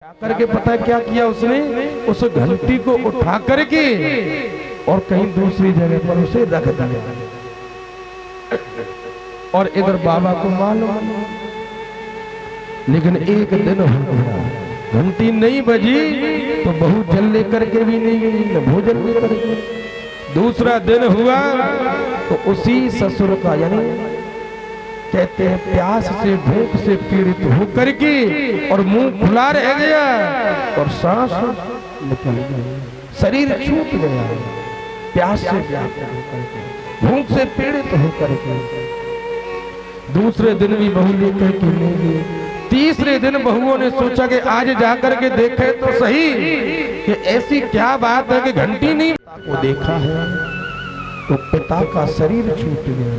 करके पता क्या किया उसने, उस घंटी को उठा करके और कहीं दूसरी जगह पर उसे रख दिया। और इधर बाबा को मालूम, लेकिन एक दिन हो गया, घंटी नहीं बजी तो बहू जल लेकर के भी नहीं गई, न भोजन लेकर के। दूसरा दिन हुआ तो उसी ससुर का, यानी कहते हैं प्यास से भूख से पीड़ित होकर के और मुंह खुला रह गया और सांस निकल गई, शरीर छूट गया, प्यास से भूख से पीड़ित होकर के। दूसरे दिन भी बहू लेकर के नहीं गई। तीसरे दिन बहुओं ने सोचा कि आज जाकर के देखे तो सही कि ऐसी क्या बात है कि घंटी नहीं। वो देखा है तो पिता का शरीर छूट गया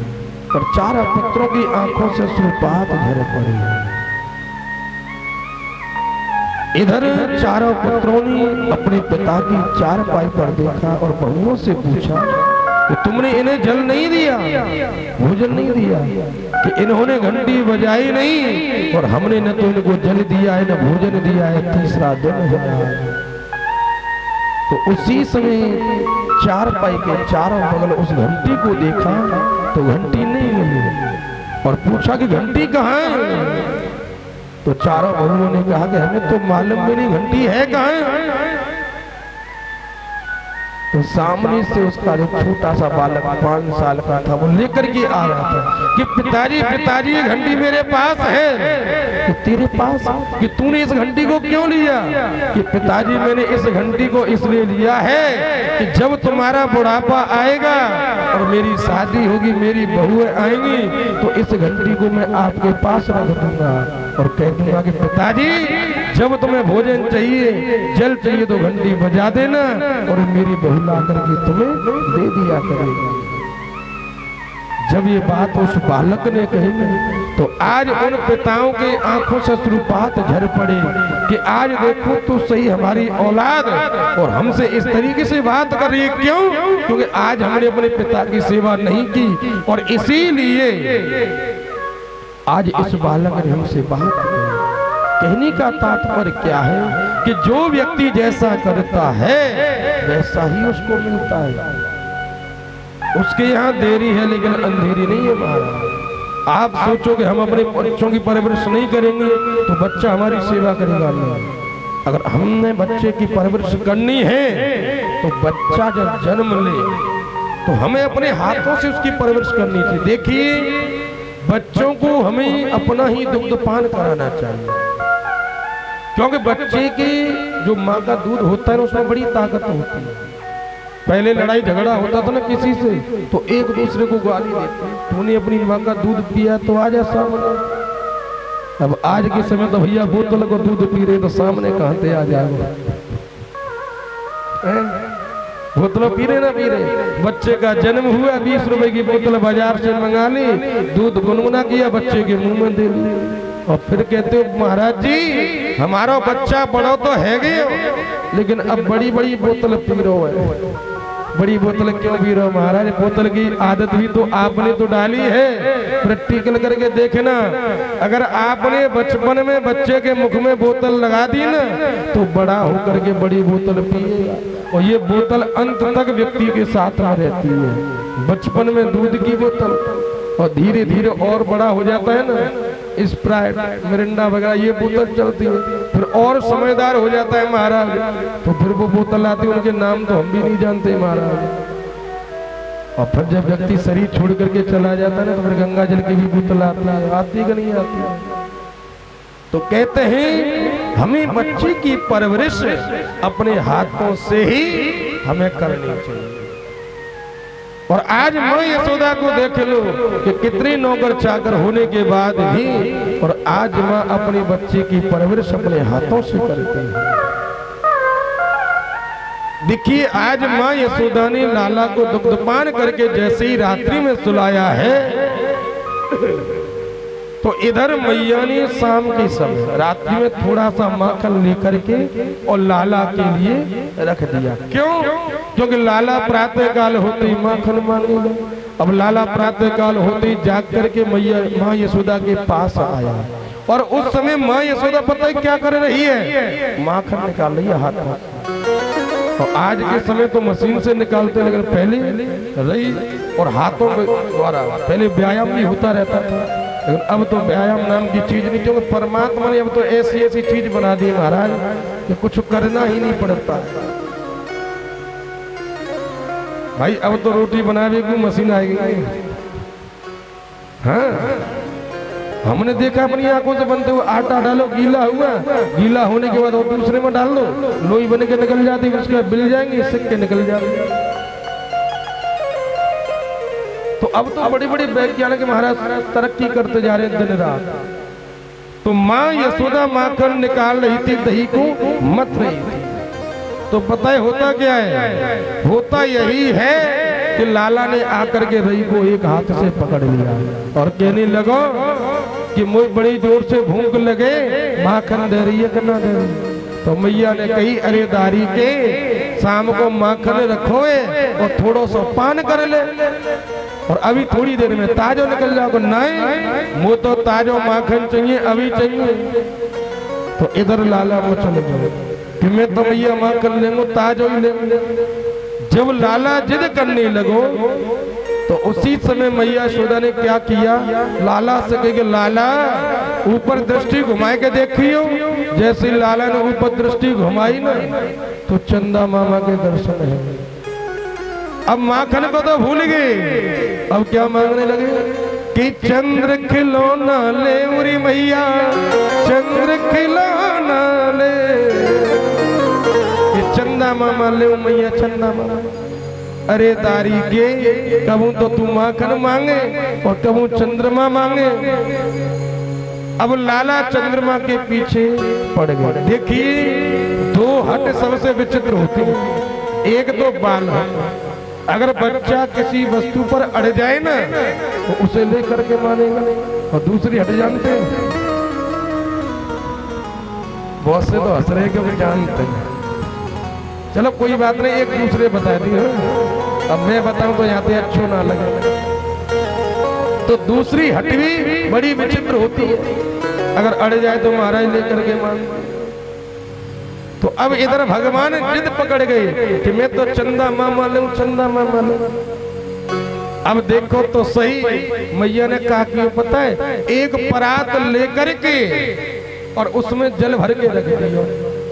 और चारों पुत्रों की आंखों से अश्रुपात झर पड़े। इधर चारों पुत्रों ने अपने पिता की चारपाई पर देखा और बहुओं से पूछा कि तुमने इन्हें जल नहीं दिया, भोजन नहीं दिया, कि इन्होंने घंटी बजाई नहीं और हमने न तो इनको जल दिया है न भोजन दिया है। तीसरा दिन है तो उसी समय चारपाई के चारों बगल उस घंटी को देखा तो घंटी नहीं मिली और पूछा कि घंटी कहाँ है। तो चारों बहुओं ने कहा कि हमें तो मालूम भी नहीं घंटी है कहाँ। तो सामने से उसका जो छोटा सा बालक 5 साल का था वो लेकर के आ रहा था कि पिताजी पिताजी ये घंटी मेरे पास है। कि तेरे पास, कि तूने इस घंटी को क्यों लिया। कि पिताजी मैंने इस घंटी को इसलिए लिया है कि जब तुम्हारा बुढ़ापा आएगा और मेरी शादी होगी, मेरी बहुएं आएंगी तो इस घंटी को मैं आपके पास रख दूंगा और कह दूंगा कि पिताजी जब तुम्हें भोजन चाहिए, जल चाहिए तो घंटी बजा देना और मेरी बहू ला करके तुम्हें दे दिया करेगी। जब ये बात उस बालक ने कही तो आज उन पिताओं के आंखों से अश्रुपात झर पड़े कि आज देखो तो सही हमारी औलाद और हमसे इस तरीके से बात कर रही है। क्यों? क्योंकि आज हमने अपने पिता की सेवा नहीं की और इसीलिए आज इस बालक ने हमसे बात की। कहने का तात्पर्य क्या है कि जो व्यक्ति जैसा करता है वैसा ही उसको मिलता है। उसके यहाँ देरी है लेकिन अंधेरी नहीं है महाराज। आप सोचो कि हम अपने बच्चों की परवरिश नहीं करेंगे तो बच्चा हमारी सेवा करेगा नहीं। अगर हमने बच्चे की परवरिश करनी है तो बच्चा जब जन्म ले तो हमें अपने हाथों से उसकी परवरिश करनी चाहिए। देखिए बच्चों को हमें अपना ही दुग्धपान कराना चाहिए क्योंकि बच्चे की जो माँ का दूध होता है उसमें बड़ी ताकत होती है। पहले लड़ाई झगड़ा होता था ना किसी से तो एक दूसरे को गाली देते, तूने अपनी माँ का दूध पिया तो आ जा सामने। अब आज के समय तो भैया बोतल को दूध पी रहे तो सामने कहाँ से आ जाएगा। बोतल पी रहे ना पी रहे। बच्चे का जन्म हुआ 20 रुपए की बोतल बाजार से मंगा ली, दूध गुनगुना किया, बच्चे के मुंह में दे दी और फिर कहते हो महाराज जी हमारा बच्चा बड़ा तो है गए लेकिन अब बड़ी बड़ी बोतल पी रहे हो। बड़ी बोतल क्यों पी रहे हो महाराज? बोतल की आदत भी तो आपने तो डाली है। प्रैक्टिकल करके देखना, अगर आपने बचपन में बच्चे के मुख में बोतल लगा दी ना तो बड़ा होकर के बड़ी बोतल पिएगा और ये बोतल अंत तक व्यक्ति के साथ में रहती है। बचपन में दूध की बोतल और धीरे धीरे और बड़ा हो जाता है ना स्प्राइट मिरिंडा वगैरह ये बोतल चलती है, फिर और समझदार हो जाता है महाराज तो फिर वो बोतल आती है, उनके नाम तो हम भी नहीं जानते महाराज। और फिर जब व्यक्ति शरीर छोड़ करके चला जाता है ना तो फिर गंगा जल की भी बोतल आती कि नहीं आती। तो कहते हैं हमें बच्चे की परवरिश अपने हाथों से ही हमें करनी चाहिए। और आज मां यशोदा को देख लो कि कितने नौकर चाकर होने के बाद भी और आज मां अपने बच्चे की परवरिश अपने हाथों से करती है। देखिए आज मां यशोदा ने लाला को दुग्धपान करके जैसे ही रात्रि में सुलाया है तो इधर मैया ने शाम के समय रात्रि में थोड़ा सा माखन लेकर के और लाला के लिए रख दिया। क्यों? क्योंकि लाला प्रातः काल होते ही माखन मांगेगा। अब लाला प्रातः काल होते ही जाग करके मैया माँ यशोदा के पास आया और उस समय माँ यशोदा पता है क्या कर रही है, माखन निकाल रही है हाथ में। और आज के समय तो मशीन से निकालते, लेकिन पहले रही और हाथों के द्वारा पहले व्यायाम भी होता रहता था। लेकिन अब तो व्यायाम नाम की चीज नहीं, क्योंकि परमात्मा ने अब तो ऐसी ऐसी चीज बना दी महाराज कि कुछ करना ही नहीं पड़ता भाई। अब तो रोटी बनाने की मशीन आएगी। हाँ, हमने देखा अपनी आंखों से बनते हुए, आटा डालो गीला हुआ, गीला होने के बाद और दूसरे में डाल दो, लोई बन के निकल जाती है, उसके बिल जाएंगे, सिक्के निकल जाएंगे। तो अब तो बड़ी बड़ी वैज्ञानिक महाराज तरक्की करते जा रहे हैं दिन रात। तो माँ यशोदा माखन निकाल रही थी, दही को मत रही थी। तो पता है होता क्या है, होता यही है कि लाला ने आकर के रही को एक हाथ से पकड़ लिया और कहने लगो कि मुझे बड़ी जोर से भूख लगे, माखन दे रही है कि ना दे रही। तो मैया ने कही, अरे दारी के शाम को माखन रखो और थोड़ा सा पान कर ले और अभी थोड़ी देर में ताजो निकल जाओगे। नहीं, मुझे तो ताजो माखन चाहिए, अभी चाहिए। तो इधर लाला वो चले जाओ कि मैं तो मैया माखन लेंगे, ताजो ही लेंगे। जब लाला जिद करने लगो तो उसी समय मैया यशोदा ने क्या किया, लाला से कहे, लाला ऊपर दृष्टि घुमाए के देखियो। जैसे लाला ने ऊपर दृष्टि घुमाई ना, तो चंदा मामा के दर्शन है। अब माखन को तो भूल गए, अब क्या मांगने लगे कि चंद्र खिलौना ले उरी मैया, चंद्र खिलौना ले। ये चंदा मामा ले मैया, चंदा मामा। अरे दारी के कबू तो तू माखन मांगे और कबू चंद्रमा मांगे। अब लाला चंद्रमा के पीछे पड़ गए। देखिए, दो हट सबसे विचित्र होते हैं। एक तो बाल हट, अगर बच्चा किसी वस्तु पर अड़ जाए ना तो उसे लेकर के मानेगा। और दूसरी हट जानते हैं, बहुत से तो हंस रहे क्योंकि जानते हैं। चलो कोई बात नहीं, एक दूसरे बता दी। अब मैं बताऊं तो यहाँ पे अच्छो ना लगे। तो दूसरी हट भी बड़ी विचित्र होती है, अगर अड़ जाए तो महाराज लेकर के मान। तो अब इधर भगवान जिद पकड़ गए कि मैं तो चंदा मामा लूं, चंदा मामा लूं। अब देखो तो सही, मैया ने कहा कि पता है, एक परात लेकर के और उसमें जल भर के रख दिया।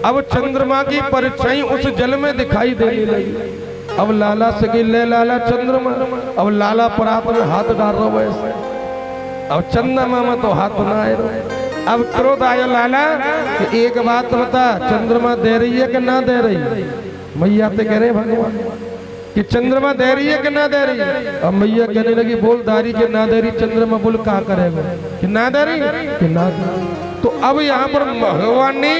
अब चंद्रमा की परछाई उस जल में दिखाई देने लगी। अब लाला से गई, ले लाला चंद्रमा। अब लाला परात में हाथ डाल रहा वैसे, अब चंदा मामा तो हाथ ना आए। अब क्रोध आया लाला कि एक बात बता, चंद्रमा दे रही है कि ना दे रही। मैया तो कह रहे भगवान कि चंद्रमा दे रही है कि ना दे रही। अब मैया कहने लगी, बोल दारी के ना दे रही। चंद्रमा बोल क्या करेगा कि ना दे रही कि ना दे रही। तो अब यहाँ पर भगवान ने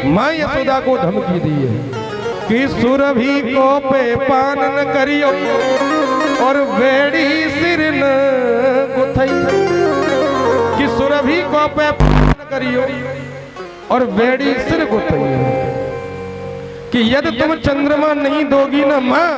माँ यशोदा को धमकी दी है कि सुरभि को पे पान न करियो और बेड़ी सिर न गुथई। कि सुरभि को पे पान न करियो और बेड़ी सिर गुथई। कि यदि तुम चंद्रमा नहीं दोगी ना माँ,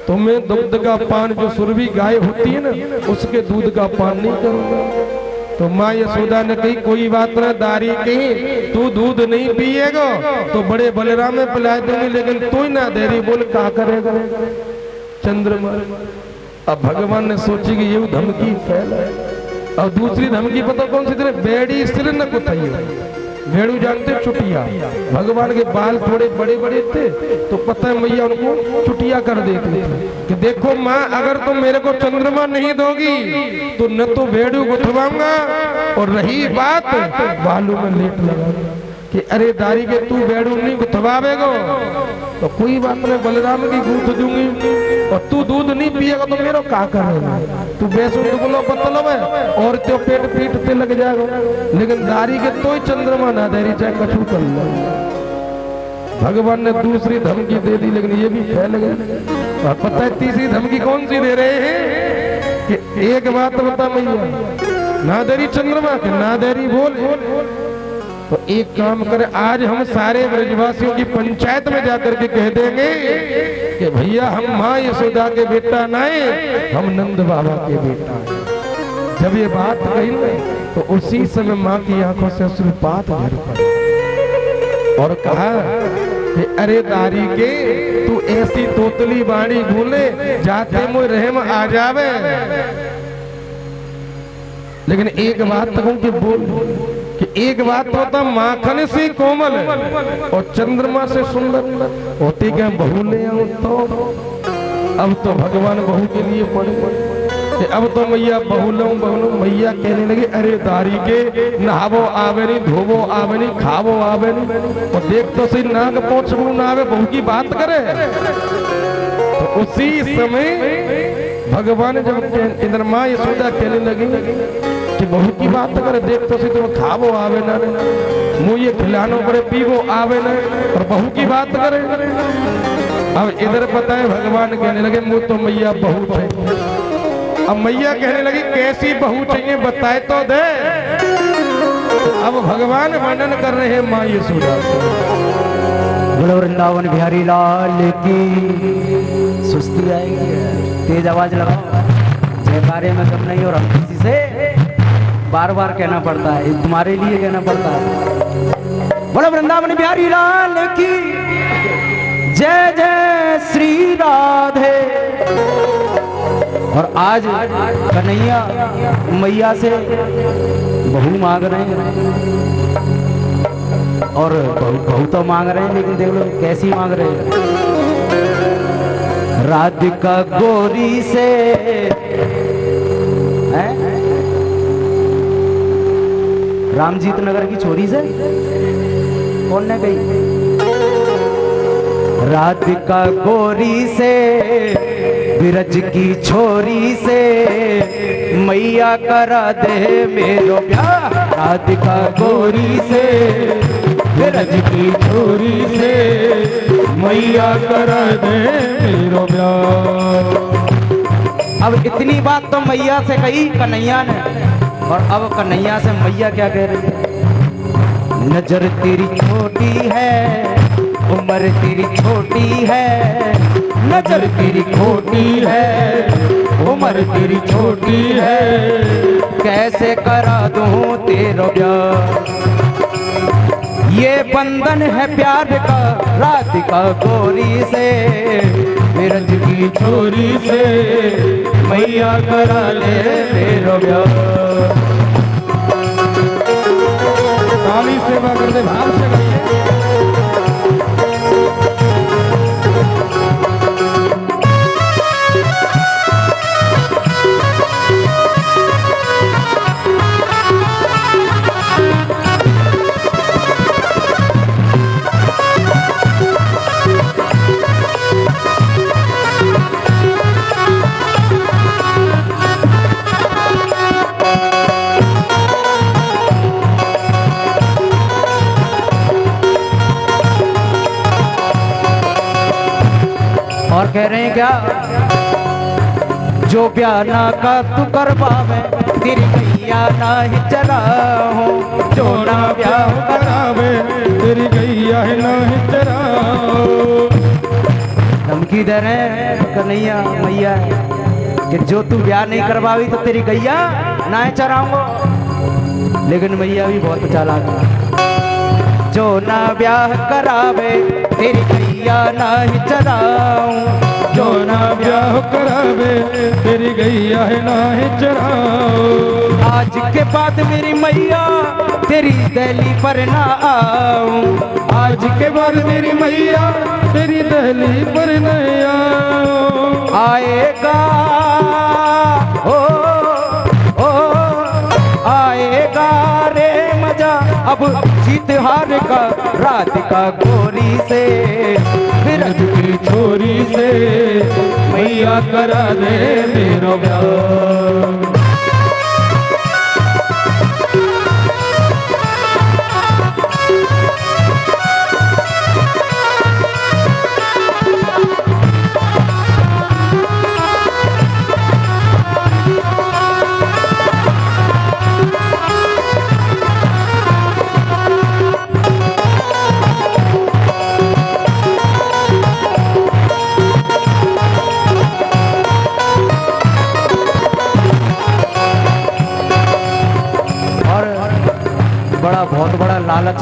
तो मैं दूध का पान, जो सुरभि गाय होती है ना, उसके दूध का पान नहीं करूंगा। तो माँ यशोदा ने कही, कोई बात ना दारी कही, तू दूध नहीं पिएगा तो बड़े बलराम में पिला दूंगी, लेकिन तू ही ना दे रही। बोल क्या करेगा चंद्रमा। अब भगवान ने सोची कि ये धमकी फैला है। और दूसरी धमकी पता कौन सी थी, बेड़ी सिर न कुथई। भेड़ू जानते चुटिया, भगवान के बाल थोड़े बड़े बड़े थे तो पता है मैया उनको चुटिया कर देती थी कि देखो माँ, अगर तुम मेरे को चंद्रमा नहीं दोगी तो न तो भेड़ू गुथवाऊंगा और रही बात बालू में लेट लगाऊंगा। कि अरे दारी के तू भेड़ू नहीं गुथवावेगो तो कोई बात नहीं, बलराम की गूंथ दूंगी। और तू दूध नहीं पिएगा तो मेरा क्या करेगा। तू बेसुध बोलो मतलब है और तो पेट पीट पे लग जाएगा। लेकिन दारी के तो ही चंद्रमा ना दे रही, चाहे कछु कर लो। भगवान ने दूसरी धमकी दे दी, लेकिन ये भी फैल गए। और पता है तीसरी धमकी कौन सी दे रहे हैं कि एक बात बता मैया, ना दे रही चंद्रमा के ना दे रही बोल। तो एक काम करे, आज हम सारे ब्रजवासियों की पंचायत में जाकर के कह देंगे कि भैया हम माँ यशोदा के बेटा नहीं, हम नंद बाबा के बेटा। जब ये बात कही तो उसी समय माँ की आंखों से अश्रुपात गिर पड़ा और कहा कि अरे दारी के तू ऐसी तोतली बाणी भूले जाते मुझ रहम आ जावे। लेकिन एक बात तो कहूं कि बोल कि एक बात तो होता माखन से कोमल और चंद्रमा से सुंदर होती क्या बहू ले आऊं तो अब तो भगवान बहू के लिए पड़े कि अब तो मैया बहू लूं मैया कहने लगी अरे दारी के नहावो आवे नहीं धोवो आवे नहीं खावो आवे नहीं और देख तो सही नाक पोछ ना आवे बहू की बात करे। तो उसी समय भगवान जब चंद्रमा यशोदा कहने लगी कि बहू की बात करे देख तो सही तुम खावो आवे ना मुँह ये खिलानो पड़े पीवो आवे ना और बहू की बात करे। अब इधर पता है भगवान कहने लगे मुँह तो मैया बहू चाहिए। अब मैया कहने लगी कैसी बहू चाहिए बताए तो दे। अब भगवान वर्णन कर रहे हैं माँ यशोदा से। बोलो वृंदावन बिहारी लाल की। सुस्ती आएगी तेज आवाज लगाओ। जयकारे में कम नहीं हो रहा किसी से बार बार कहना पड़ता है तुम्हारे लिए कहना पड़ता है। बोलो वृंदावन बिहारी लाल की जय जय श्री राधे। और आज कन्हैया मैया से बहू मांग रहे हैं और बहू तो मांग रहे हैं लेकिन देख लो कैसी मांग रहे हैं। राधिका गोरी से है रामजीत नगर की छोरी से कौन ने गई। राधिका गोरी से बिरज की छोरी से मैया करा दे मेरो प्यार। राधिका गोरी से बिरज की छोरी से मैया करा दे मेरो प्यार। अब इतनी बात तो मैया से कही कन्हैया ने और अब कन्हैया से मैया क्या कह रही है। नजर तेरी छोटी है उम्र तेरी छोटी है। नजर तेरी खोटी है उम्र तेरी छोटी है। कैसे करा दूं तेरा प्यार। ये बंधन है प्यार का राधिका गोरी से बिरज की छोरी से मैया करा ले तेरा प्यार। काली सेवा कर दे भाव से करिए। और कह रहे हैं क्या जो ब्याना का तू करवावे तेरी गैया ना ही चला हो। जो ना ब्याह करावे तेरी गैया ना ही चरा। धमकी दे रहे हैं कन्हैया मैया कि जो तू ब्याह नहीं करवावी तो तेरी गैया ना ही चराऊंगा। लेकिन मैया भी बहुत चालाक है। जो ना ब्याह करावे तेरी गैया ना ही चराऊं। जो ना ब्याह करावे तेरी गैया ना ही चराऊं। आज के बाद मेरी मैया तेरी दहली पर ना आऊं। आज के बाद मेरी मैया तेरी दहली पर न आऊं। आएगा ओ आएगा रे मजा अब जीत हार का राधिका गोरी से बिरज की छोरी से मैया करा दे मेरो प्यार।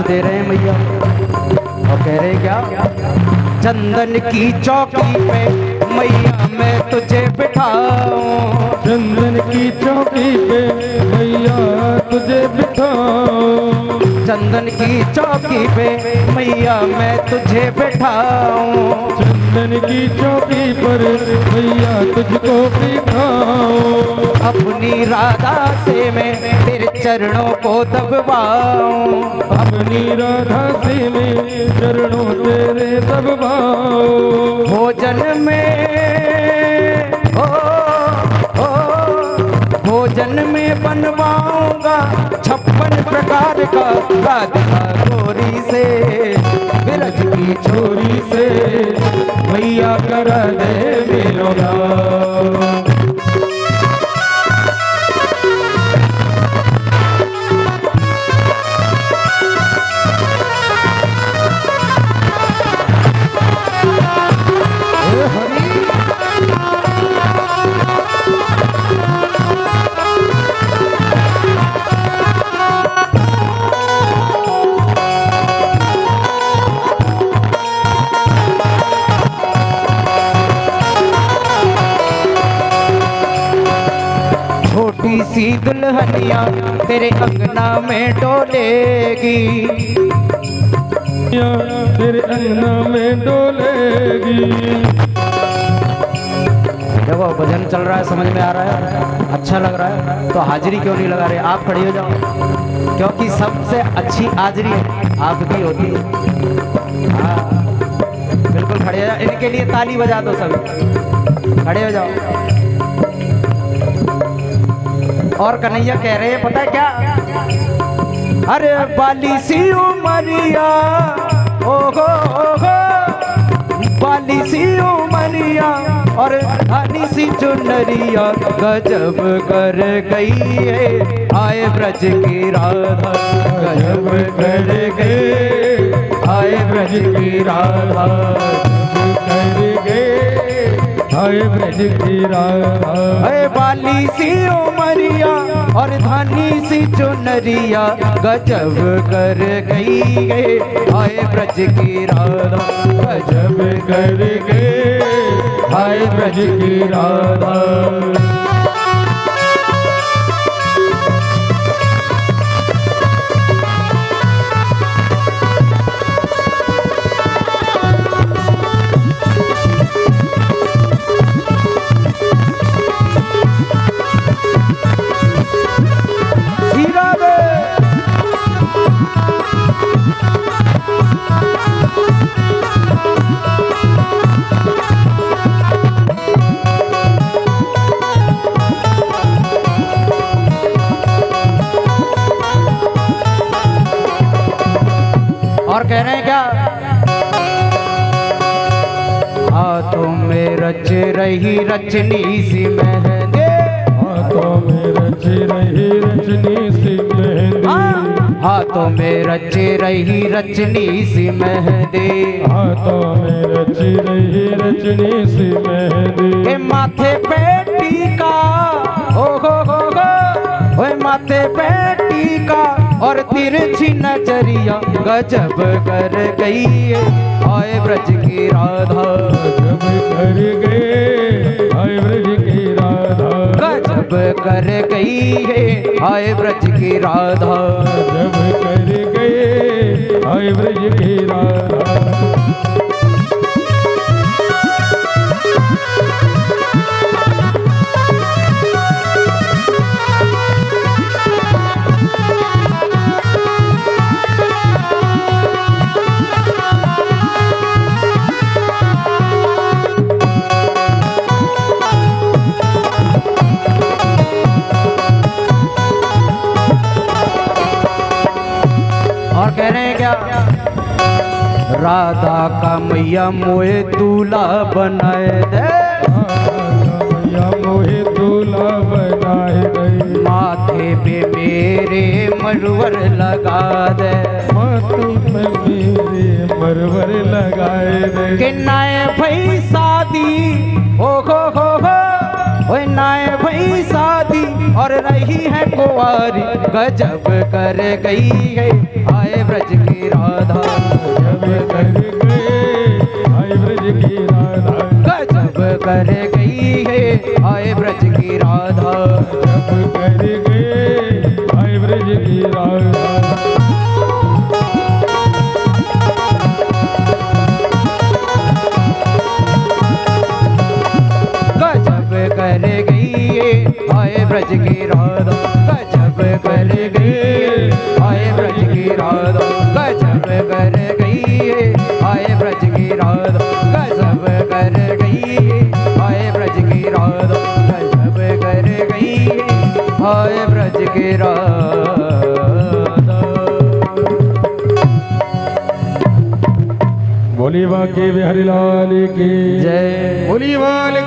दे रहे हैं मैया। और कह रहे क्या, चंदन की चौकी पे मैया मैं तुझे बिठाऊं, चंदन की चौकी पे मैया तुझे बिठाऊं, चंदन की चौकी पे मैया मैं तुझे बिठाऊं, चंदन की चौकी पर मैया तुझको बिठाऊं, अपनी राधा से मैं तेरे चरणों को दबवाऊं, अपनी राधा से मैं चरणों तेरे दबवाऊं, भोजन में भोजन में बनवाऊंगा 56 प्रकार का राधिका गोरी से, बिरज की छोरी से मैया करा दे मेरो गाँव। छोटी सी दुल्हनिया तेरे अंगना में डोलेगी, तेरे अंगना में डोलेगी। देखो भजन चल रहा है, समझ में आ रहा है, अच्छा लग रहा है, तो हाजिरी क्यों नहीं लगा रहे? आप खड़े हो जाओ, क्योंकि सबसे अच्छी हाजिरी आपकी होती है। हाँ बिल्कुल खड़े हो जाओ, इनके लिए ताली बजा दो सभी, खड़े हो जाओ। और कन्हैया कह रहे हैं पता है क्या, अरे बाली सी उमरिया, ओहो ओहो बाली सी उमरिया और हनी सी चुनरिया गजब कर गई है, आए ब्रज की राधा गजब कर गए, आए ब्रज की राधा कर गए, आए ब्रज की राधा। अरे बाली सी उमरिया और धानी सी चुनरिया गजब कर गई है, आए ब्रज की राधा गजब कर गए, आए ब्रज की राधा। और कह रहे हैं क्या, हाथों में रच रही रचनी सी मेहंदी, हाथों में रच रही रचनी सी मेहंदी, हाथों में रच रही रचनी सी मेहंदी, हाथों में रच रही रचनी सी मेहंदी, के माथे पे टीका, ओ हो ओए माथे पे टीका और तिरछी नजरिया गजब कर गई है, आए ब्रज की राधा गजब कर गए, आए ब्रज की राधा गजब कर गई है, आए ब्रज की राधा गजब कर गए, आए ब्रज की राधा। और कह रहे हैं क्या, राधा का मैया मोहे दूल्हा बनाए दे, मैया मोहे दूल्हा बनाए दे, माथे पे मेरे मरवर लगा दे, माथे पे मेरे मरवर लगाए दे, कि नाए भाई शादी ओ हो ओए नाए भाई भई शादी और रही है कुंवारी, गजब कर गई है आए ब्रज की राधा, गजब कर गए आए ब्रज की राधा, गजब कर गई है आए ब्रज की राधा, गजब कर गए आए ब्रज की राधा। गजब कर गई आए ब्रज की राधा, गजब कर गई आए ब्रज की राधा, गजब कर गई आए ब्रज की राधा, गजब कर गई आए ब्रज की राधा, गजब कर गई आए ब्रज की राधा। बोली बांके बिहारी लाल की जय। बोली बाल